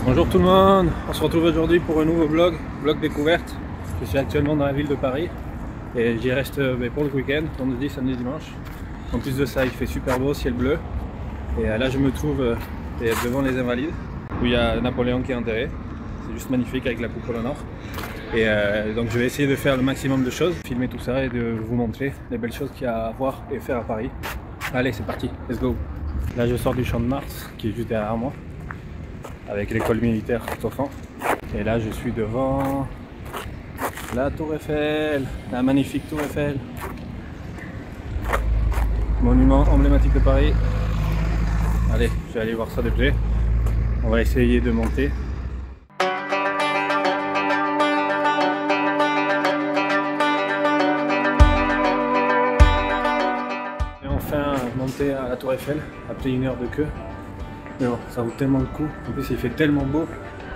Bonjour tout le monde, on se retrouve aujourd'hui pour un nouveau vlog découverte. Je suis actuellement dans la ville de Paris et j'y reste pour le week-end, vendredi, samedi, dimanche. En plus de ça, il fait super beau, ciel bleu. Et là je me trouve devant les Invalides où il y a Napoléon qui est enterré. C'est juste magnifique avec la coupole au nord. Et donc je vais essayer de faire le maximum de choses, filmer tout ça et de vous montrer les belles choses qu'il y a à voir et faire à Paris. Allez, c'est parti, let's go. Là je sors du Champ de Mars qui est juste derrière moi, avec l'école militaire tout au fond. Et là je suis devant la Tour Eiffel, la magnifique Tour Eiffel. Monument emblématique de Paris. Allez, je vais aller voir ça de près. On va essayer de monter. Et enfin monter à la Tour Eiffel après une heure de queue. Mais bon, ça vaut tellement le coup. En plus, il fait tellement beau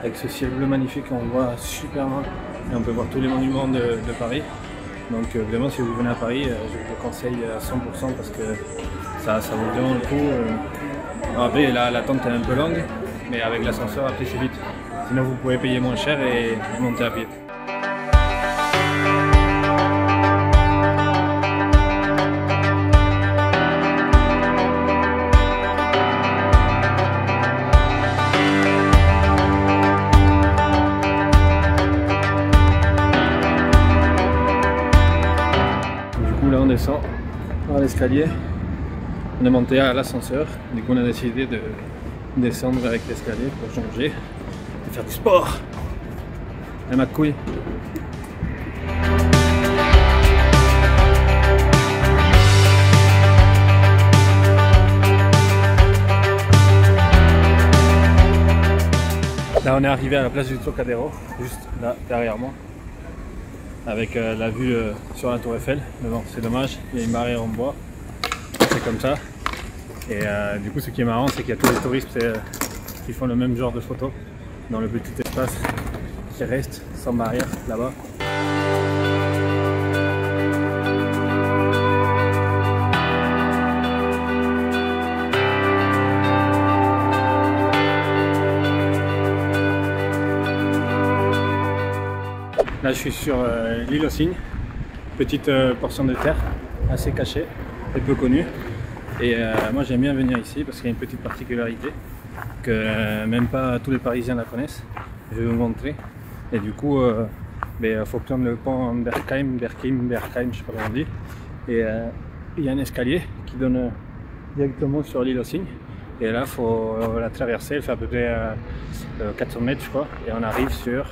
avec ce ciel bleu magnifique, on voit super loin et on peut voir tous les monuments de Paris. Donc vraiment, si vous venez à Paris, je vous le conseille à 100% parce que ça vaut vraiment le coup. Après, l'attente est un peu longue, mais avec l'ascenseur, après c'est vite. Sinon, vous pouvez payer moins cher et monter à pied. Là on descend dans l'escalier, on est monté à l'ascenseur, du coup on a décidé de descendre avec l'escalier pour changer et faire du sport. Et ma couille. Là on est arrivé à la place du Trocadéro, juste là derrière moi, avec la vue sur la Tour Eiffel. Mais bon, c'est dommage, il y a une barrière en bois, c'est comme ça. Et du coup, ce qui est marrant, c'est qu'il y a tous les touristes qui font le même genre de photos dans le petit espace qui reste sans barrière là-bas. Là je suis sur l'île aux Cygnes, petite portion de terre assez cachée et peu connue. Et moi j'aime bien venir ici parce qu'il y a une petite particularité que même pas tous les Parisiens la connaissent. Je vais vous montrer. Et du coup, il faut prendre le pont Berkheim, je sais pas comment on dit. Et il y a un escalier qui donne directement sur l'île aux Cygnes. Et là il faut la traverser, elle fait à peu près 400 mètres je crois. Et on arrive sur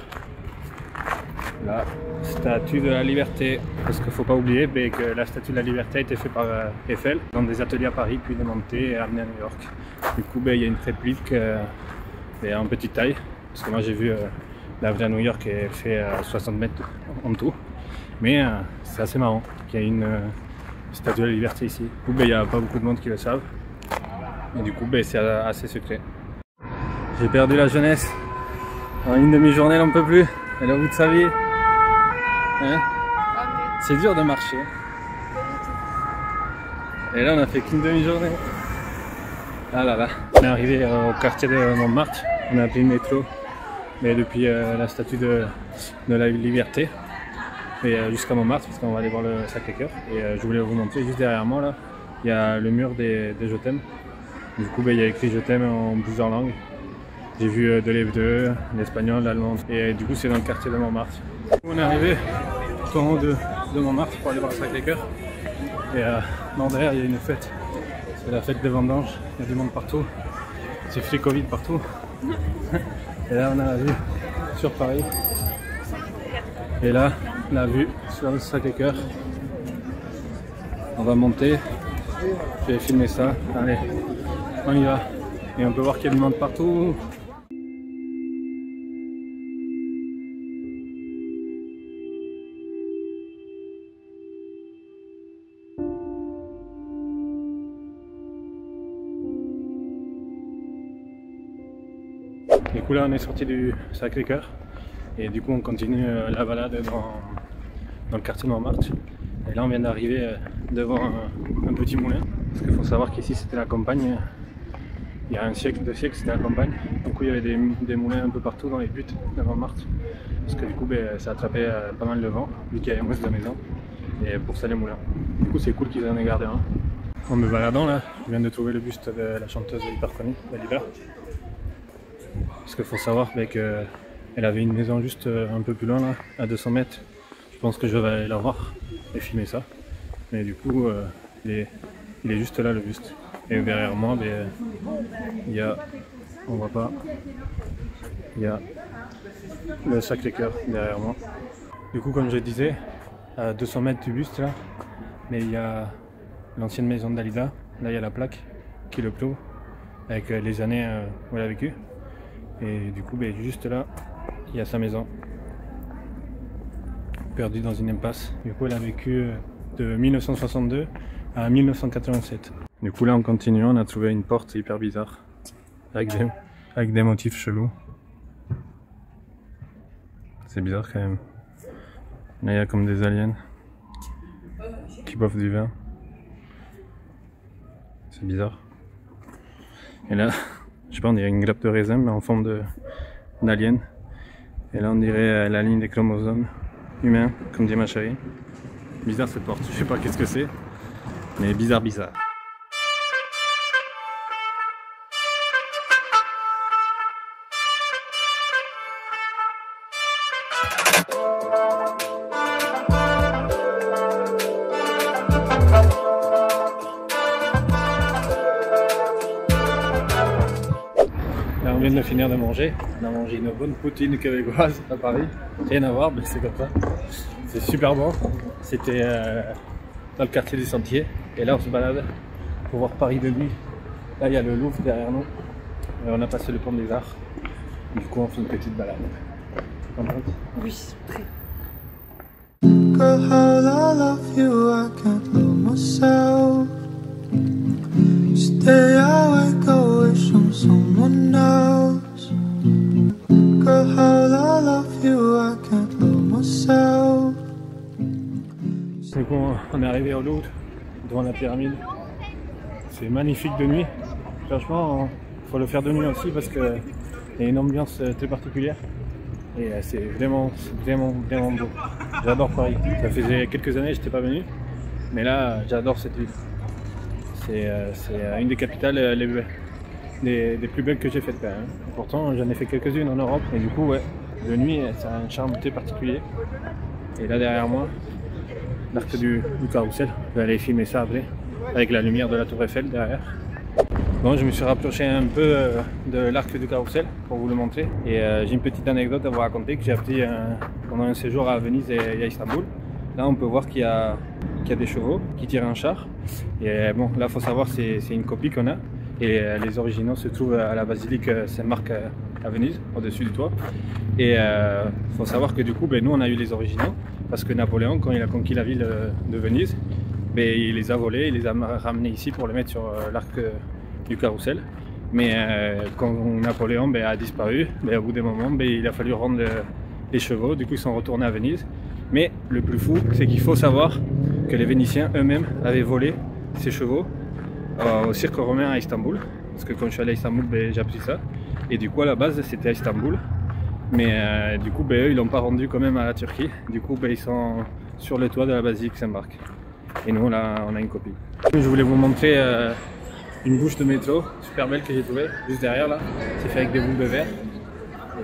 la statue de la Liberté, parce qu'il ne faut pas oublier que la statue de la Liberté a été faite par Eiffel dans des ateliers à Paris, puis démontée et amenée à New York. Du coup, il y a une réplique en petite taille, parce que moi j'ai vu la vraie à New York et elle fait 60 mètres en tout. Mais c'est assez marrant qu'il y ait une statue de la Liberté ici. Du coup, il n'y a pas beaucoup de monde qui le savent. Et du coup, c'est assez secret. J'ai perdu la jeunesse. En une demi-journée, on ne peut plus. Elle est au bout de sa vie. Hein? C'est dur de marcher. Et là on a fait qu'une demi-journée. Ah là là. On est arrivé au quartier de Montmartre. On a pris le métro. Mais depuis la statue de la Liberté. Et jusqu'à Montmartre parce qu'on va aller voir le Sacré-Cœur. Et je voulais vous montrer juste derrière moi là. Il y a le mur des Je t'aime. Du coup il y a écrit Je t'aime en plusieurs langues. J'ai vu Deleuze, l'espagnol, l'allemand. Et du coup c'est dans le quartier de Montmartre. On est arrivé tout en haut de Montmartre pour aller voir le Sacré-Cœur. Et derrière il y a une fête. C'est la fête des vendanges. Il y a du monde partout. C'est free Covid partout. Et là on a la vue sur Paris. Et là la vue sur le Sacré-Cœur. On va monter. Je vais filmer ça. Allez, on y va. Et on peut voir qu'il y a du monde partout. Du coup là on est sorti du Sacré-Cœur et du coup on continue la balade dans le quartier de Montmartre. Et là on vient d'arriver devant un petit moulin, parce qu'il faut savoir qu'ici c'était la campagne il y a un siècle, 2 siècles, c'était la campagne. Du coup, il y avait des moulins un peu partout dans les buttes de Montmartre. Parce que du coup, ça attrapait pas mal le vent, vu qu'il y avait moins de maisons. Et pour ça, les moulins. Du coup, c'est cool qu'ils en aient gardé un. En me baladant là, je viens de trouver le buste de la chanteuse hyper connue, Dalida. Parce qu'il faut savoir qu'elle avait une maison juste un peu plus loin, là, à 200 mètres. Je pense que je vais aller la voir et filmer ça. Mais du coup, il est juste là, le buste. Et derrière moi, il y a, on voit pas, il y a le Sacré-Cœur derrière moi. Du coup, comme je disais, à 200 mètres du buste là, mais il y a l'ancienne maison de Dalida. Là, il y a la plaque qui le clôt avec les années où elle a vécu. Et du coup, juste là, il y a sa maison, perdue dans une impasse. Du coup, elle a vécu de 1962 à 1987. Du coup, là, en continuant, on a trouvé une porte hyper bizarre, avec des motifs chelous. C'est bizarre quand même. Là, il y a comme des aliens qui boivent du vin. C'est bizarre. Et là, je sais pas, on dirait une grappe de raisin, mais en forme d'alien. Et là, on dirait la ligne des chromosomes humains, comme dit ma chérie. Bizarre cette porte, je sais pas qu'est-ce que c'est, mais bizarre. Là, on vient de finir de manger. On a mangé une bonne poutine québécoise à Paris. Rien à voir, mais c'est comme ça. C'est super bon. C'était dans le quartier des Sentiers. Et là, on se balade pour voir Paris de nuit. Là, il y a le Louvre derrière nous. Et on a passé le pont des Arts. Du coup, on fait une petite balade. Oui, très. Girl, how I love you, I can't love myself. Stay awake, I wish on someone else. Girl, how I love you, I can't love myself. Du coup, on est arrivé au Louvre, devant la pyramide. C'est magnifique de nuit. Franchement, il faut le faire de nuit aussi parce qu'il y a une ambiance très particulière. Et c'est vraiment beau. J'adore Paris. Ça faisait quelques années que je n'étais pas venu, mais là j'adore cette ville. C'est une des capitales des plus belles que j'ai faites quand même. Et pourtant j'en ai fait quelques-unes en Europe, et du coup ouais, de nuit ça a un charme très particulier. Et là derrière moi, l'arc du carrousel. Je vais aller filmer ça après, avec la lumière de la tour Eiffel derrière. Bon, je me suis rapproché un peu de l'arc du carrousel pour vous le montrer. Et j'ai une petite anecdote à vous raconter que j'ai appris pendant un séjour à Venise et à Istanbul. Là, on peut voir qu'il y a des chevaux qui tirent un char. Et bon, là, il faut savoir c'est une copie qu'on a. Et les originaux se trouvent à la basilique Saint-Marc à Venise, au-dessus du toit. Et il faut savoir que du coup, nous, on a eu les originaux. Parce que Napoléon, quand il a conquis la ville de Venise, il les a volés, il les a ramenés ici pour les mettre sur l'arc du carrousel. Mais quand Napoléon a disparu, au bout d'un moment, il a fallu rendre les chevaux. Du coup, ils sont retournés à Venise. Mais le plus fou, c'est qu'il faut savoir que les Vénitiens eux-mêmes avaient volé ces chevaux au cirque romain à Istanbul. Parce que quand je suis allé à Istanbul, j'ai appris ça. Et du coup, à la base, c'était à Istanbul. Mais du coup, eux, ils l'ont pas rendu quand même à la Turquie. Du coup, ils sont sur le toit de la basilique Saint-Marc. Et nous, là, on a une copie. Je voulais vous montrer une bouche de métro super belle que j'ai trouvée juste derrière là. C'est fait avec des boules de verre.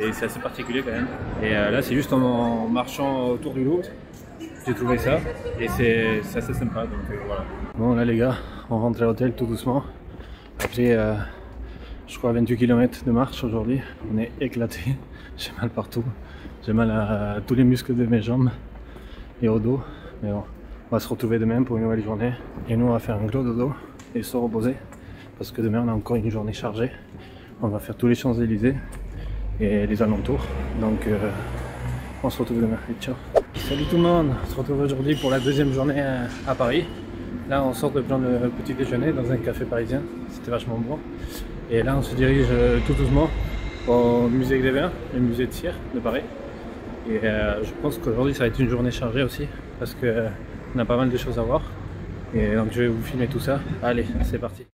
Et c'est assez particulier quand même. Et là, c'est juste en marchant autour du Louvre. J'ai trouvé ça. Et c'est assez sympa. Donc voilà. Bon, là, les gars, on rentre à l'hôtel tout doucement. Après, je crois 28 km de marche aujourd'hui. On est éclaté. J'ai mal partout. J'ai mal à tous les muscles de mes jambes et au dos. Mais bon, on va se retrouver demain pour une nouvelle journée. Et nous, on va faire un gros dodo et se reposer. Parce que demain, on a encore une journée chargée. On va faire tous les Champs-Élysées et les alentours. Donc, on se retrouve demain. Et ciao. Salut tout le monde. On se retrouve aujourd'hui pour la deuxième journée à Paris. Là, on sort de prendre le petit déjeuner dans un café parisien. C'était vachement bon. Et là, on se dirige tout doucement au musée des Vins, le musée de cire de Paris. Et je pense qu'aujourd'hui ça va être une journée chargée aussi parce qu'on a pas mal de choses à voir. Et donc je vais vous filmer tout ça. Allez, c'est parti.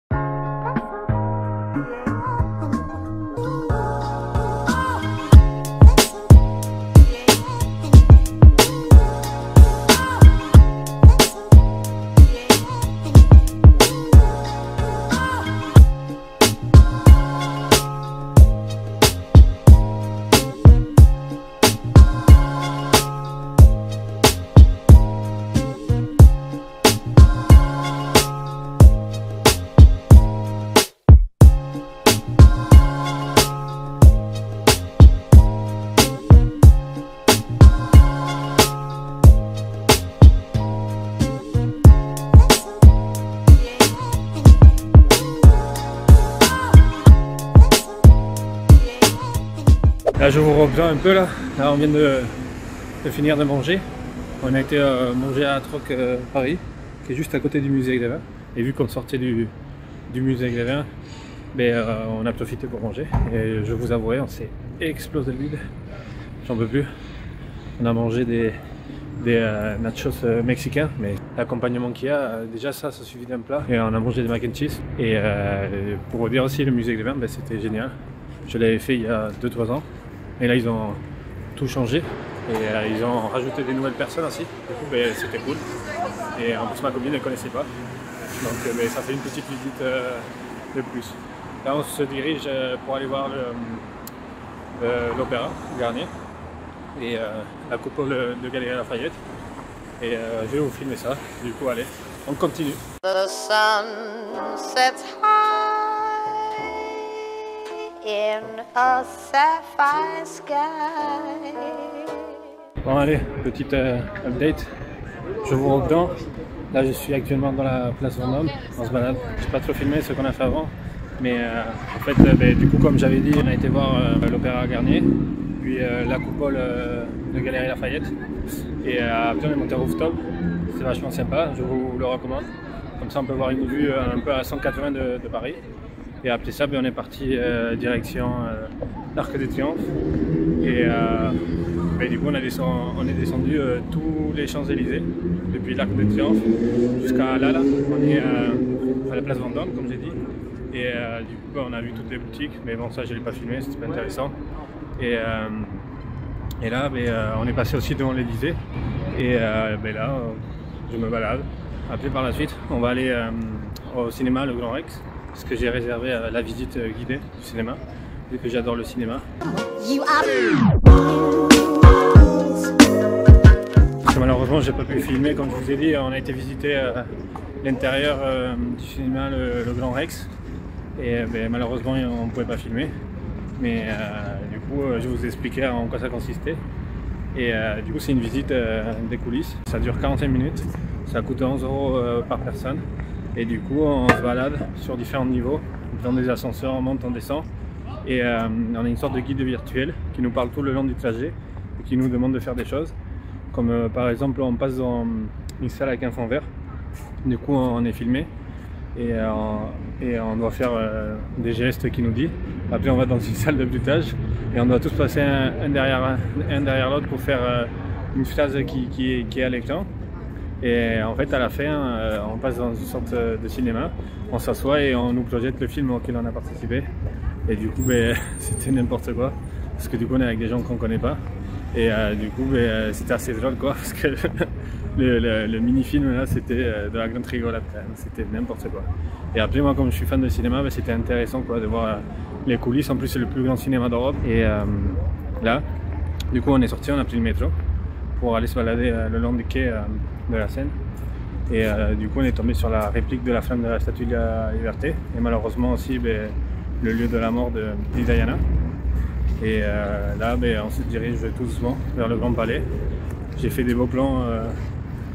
Là je vous reprends un peu là. Là on vient de finir de manger. On a été manger à Troc Paris, qui est juste à côté du musée Grévin. Et vu qu'on sortait du musée Grévin, ben, on a profité pour manger. Et je vous avouerai, on s'est explosé le bide. J'en peux plus. On a mangé des nachos mexicains, mais l'accompagnement qu'il y a, déjà ça suffit d'un plat. Et on a mangé des mac and cheese. Et pour vous dire aussi, le musée Grévin, ben, c'était génial. Je l'avais fait il y a 2-3 ans. Et là, ils ont tout changé. Et ils ont rajouté des nouvelles personnes aussi. Du coup, ben, c'était cool. Et en plus, ma copine ne connaissait pas. Donc, ben, ça fait une petite visite de plus. Là, on se dirige pour aller voir l'Opéra Garnier et la coupole de Galeries Lafayette. Et je vais vous filmer ça. Du coup, allez, on continue. The sun sets high in a sapphire sky. Bon allez, petite update. Je vous reprends. Là je suis actuellement dans la place Vendôme, on se balade. Je n'ai pas trop filmé ce qu'on a fait avant. Mais en fait, ben, du coup comme j'avais dit, on a été voir l'Opéra Garnier, puis la coupole de Galeries Lafayette. Et après on est monté au rooftop. C'est vachement sympa, je vous le recommande. Comme ça on peut voir une vue un peu à 180 de Paris. Et après ça, ben, on est parti direction l'Arc de Triomphe. Et ben, du coup, on est descendu tous les Champs-Élysées, depuis l'Arc de Triomphe jusqu'à là. On est à la place Vendôme, comme j'ai dit. Et du coup, ben, on a vu toutes les boutiques. Mais bon, ça, je ne l'ai pas filmé, c'était pas intéressant. Et là, ben, on est passé aussi devant l'Élysée. Et ben, là, je me balade. Après, par la suite, on va aller au cinéma, le Grand Rex. Parce que j'ai réservé la visite guidée du cinéma, vu que j'adore le cinéma. Parce que malheureusement, j'ai pas pu filmer, comme je vous ai dit, on a été visiter l'intérieur du cinéma, le Grand Rex. Et ben, malheureusement, on ne pouvait pas filmer. Mais du coup, je vous ai expliqué en quoi ça consistait. Et du coup, c'est une visite des coulisses. Ça dure 45 minutes. Ça coûte 11 € par personne. Et du coup, on se balade sur différents niveaux, dans des ascenseurs, on monte, on descend. Et on a une sorte de guide virtuel qui nous parle tout le long du trajet et qui nous demande de faire des choses. Comme par exemple, on passe dans une salle avec un fond vert. Du coup, on est filmé et on doit faire des gestes qu'il nous dit. Après, on va dans une salle de butage et on doit tous passer un derrière l'autre pour faire une phrase qui est à l'écran. Et en fait, à la fin, on passe dans une sorte de cinéma, on s'assoit et on nous projette le film auquel on a participé. Et du coup, ben, c'était n'importe quoi, parce que du coup, on est avec des gens qu'on ne connaît pas. Et du coup, ben, c'était assez drôle, quoi, parce que le mini-film, là, c'était de la grande rigolade, c'était n'importe quoi. Et après, moi, comme je suis fan de cinéma, ben, c'était intéressant, quoi, de voir les coulisses. En plus, c'est le plus grand cinéma d'Europe. Et là, du coup, on est sorti, on a pris le métro pour aller se balader le long du quai de la Seine. Et du coup on est tombé sur la réplique de la flamme de la Statue de la Liberté et malheureusement aussi ben, le lieu de la mort de Diana. Et là ben, on se dirige tout doucement vers le Grand Palais. J'ai fait des beaux plans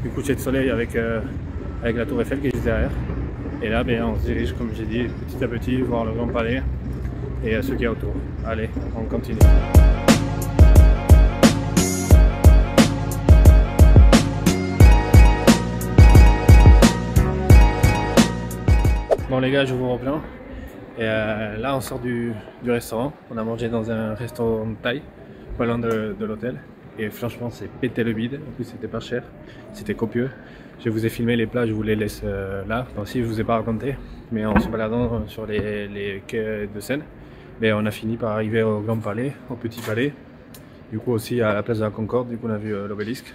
du coucher de soleil avec la tour Eiffel qui est juste derrière. Et là ben, on se dirige, comme j'ai dit, petit à petit voir le Grand Palais et ce qu'il y a autour. Allez, on continue. Bon les gars, je vous reprends. Et là on sort du restaurant. On a mangé dans un restaurant thaï, pas loin de l'hôtel. Et franchement c'est pété le bide. En plus c'était pas cher, c'était copieux. Je vous ai filmé les plats, je vous les laisse là. Aussi je vous ai pas raconté. Mais en se baladant sur les quais de Seine, mais on a fini par arriver au Grand Palais, au Petit Palais. Du coup aussi à la place de la Concorde, du coup on a vu l'obélisque.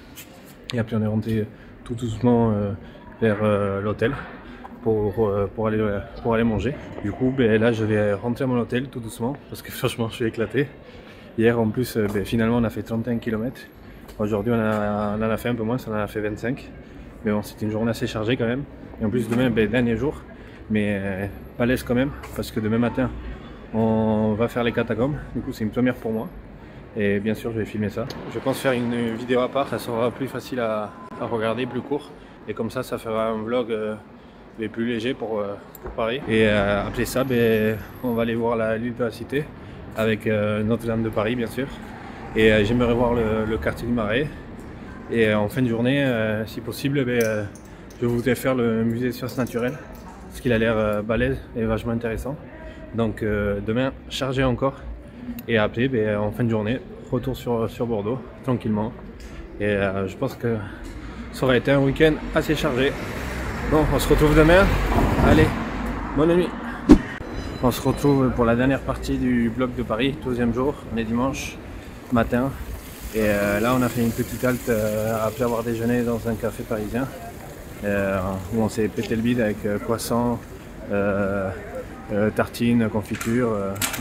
Et après on est rentré tout doucement vers l'hôtel. Pour aller manger. Du coup ben, là je vais rentrer à mon hôtel tout doucement parce que franchement je suis éclaté. Hier en plus ben, finalement on a fait 31 km. Aujourd'hui on en a fait un peu moins, on en a fait 25. Mais bon c'était une journée assez chargée quand même. Et en plus demain ben, dernier jour. Mais pas l'aise quand même parce que demain matin on va faire les catacombes. Du coup c'est une première pour moi. Et bien sûr je vais filmer ça. Je pense faire une vidéo à part, ça sera plus facile à regarder, plus court. Et comme ça fera un vlog mais plus léger pour Paris. Et après ça, ben, on va aller voir l'île de la Cité avec Notre-Dame de Paris bien sûr. Et j'aimerais voir le quartier du Marais. Et en fin de journée, si possible, je voudrais faire le musée des sciences naturelles, parce qu'il a l'air balèze et vachement intéressant. Donc demain, chargé encore. Et après, en fin de journée, retour sur Bordeaux, tranquillement. Et je pense que ça aurait été un week-end assez chargé. Bon, on se retrouve demain. Allez, bonne nuit. On se retrouve pour la dernière partie du bloc de Paris, 12e jour, on est dimanche matin. Et là, on a fait une petite halte après avoir déjeuné dans un café parisien où on s'est pété le bide avec croissant, tartines, confiture.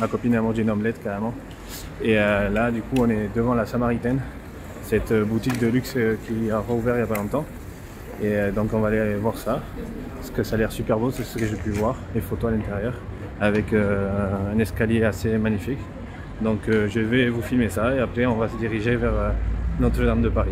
Ma copine a mangé une omelette carrément. Et là, du coup, on est devant la Samaritaine, cette boutique de luxe qui a rouvert il n'y a pas longtemps. Et donc, on va aller voir ça, parce que ça a l'air super beau, c'est ce que j'ai pu voir, les photos à l'intérieur, avec un escalier assez magnifique. Donc je vais vous filmer ça et après on va se diriger vers Notre-Dame de Paris.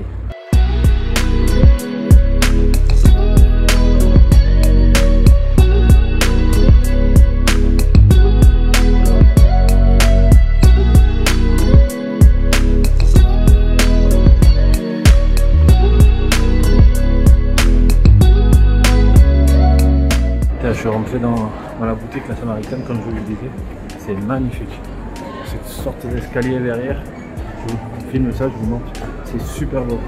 Là, je suis rentré dans la boutique La Samaritaine comme je vous le disais, c'est magnifique. Cette sorte d'escalier derrière, je vous filme ça, je vous montre, c'est super beau.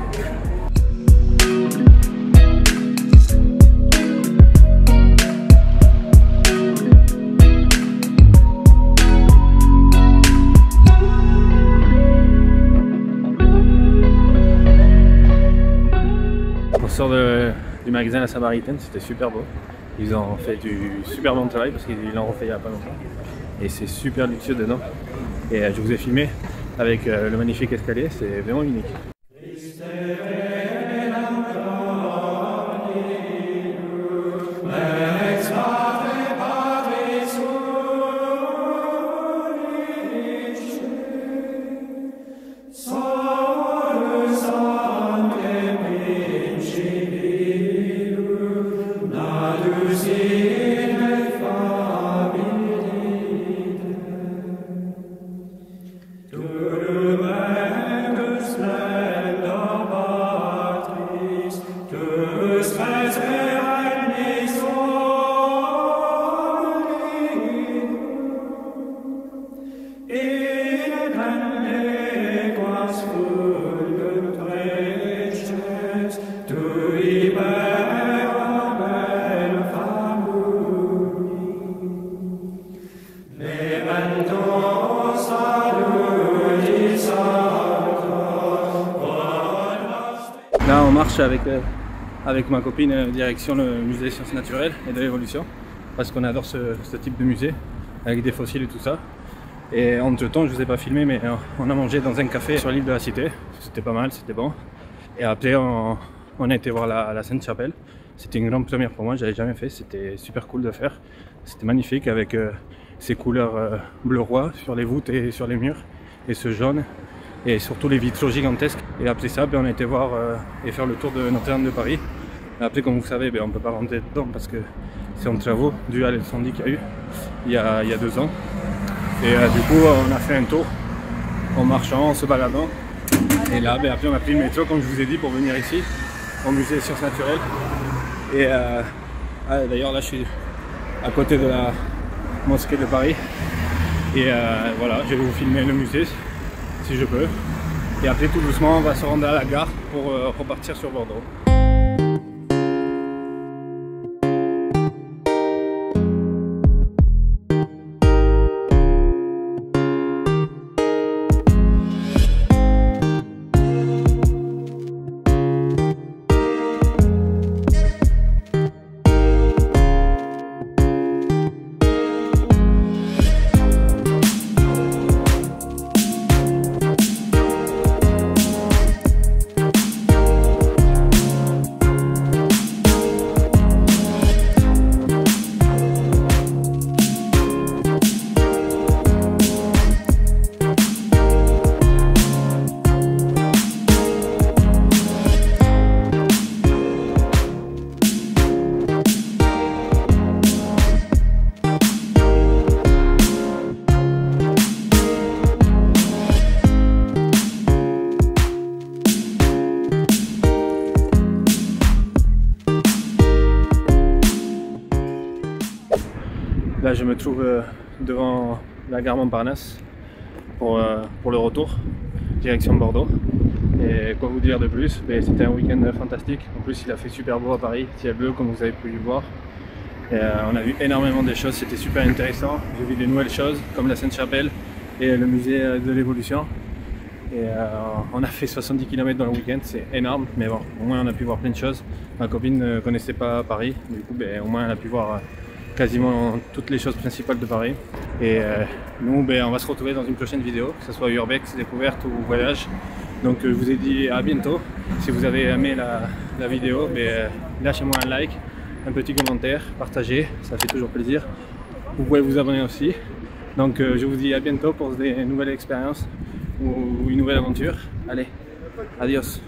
On sort du magasin La Samaritaine, c'était super beau. Ils ont fait du super bon travail parce qu'ils l'ont refait il n'y a pas longtemps. Et c'est super luxueux dedans. Et je vous ai filmé avec le magnifique escalier, c'est vraiment unique. Là on marche avec ma copine direction le musée des sciences naturelles et de l'évolution parce qu'on adore ce type de musée avec des fossiles et tout ça. Et entre temps je vous ai pas filmé mais on a mangé dans un café sur l'île de la Cité, c'était pas mal, c'était bon. Et après on a été voir la Sainte-Chapelle, c'était une grande première pour moi, j'avais jamais fait, c'était super cool de faire. C'était magnifique avec ces couleurs bleu roi sur les voûtes et sur les murs et ce jaune. Et surtout les vitraux gigantesques. Et après ça, on a été voir et faire le tour de Notre-Dame de Paris. Et après, comme vous savez, on ne peut pas rentrer dedans parce que c'est en travaux dû à l'incendie qu'il y a eu il y a 2 ans. Et du coup, on a fait un tour en marchant, en se baladant. Et là, après, on a pris le métro, comme je vous ai dit, pour venir ici, au musée des sciences naturelles. Et d'ailleurs, là, je suis à côté de la mosquée de Paris. Et voilà, je vais vous filmer le musée si je peux. Et après tout doucement on va se rendre à la gare pour repartir sur Bordeaux. Là je me trouve devant la gare Montparnasse pour le retour, direction Bordeaux. Et quoi vous dire de plus, c'était un week-end fantastique. En plus il a fait super beau à Paris, ciel bleu comme vous avez pu le voir. Et, on a vu énormément de choses, c'était super intéressant. J'ai vu des nouvelles choses comme la Sainte-Chapelle et le musée de l'évolution. Et on a fait 70 km dans le week-end, c'est énorme, mais bon, au moins on a pu voir plein de choses. Ma copine ne connaissait pas Paris, du coup au moins elle a pu voir quasiment toutes les choses principales de Paris. Et nous on va se retrouver dans une prochaine vidéo, que ce soit Urbex, découverte ou voyage. Donc je vous ai dit à bientôt. Si vous avez aimé la vidéo, lâchez-moi un like, un petit commentaire, partagez, ça fait toujours plaisir. Vous pouvez vous abonner aussi. Donc je vous dis à bientôt pour des nouvelles expériences ou une nouvelle aventure. Allez, adios.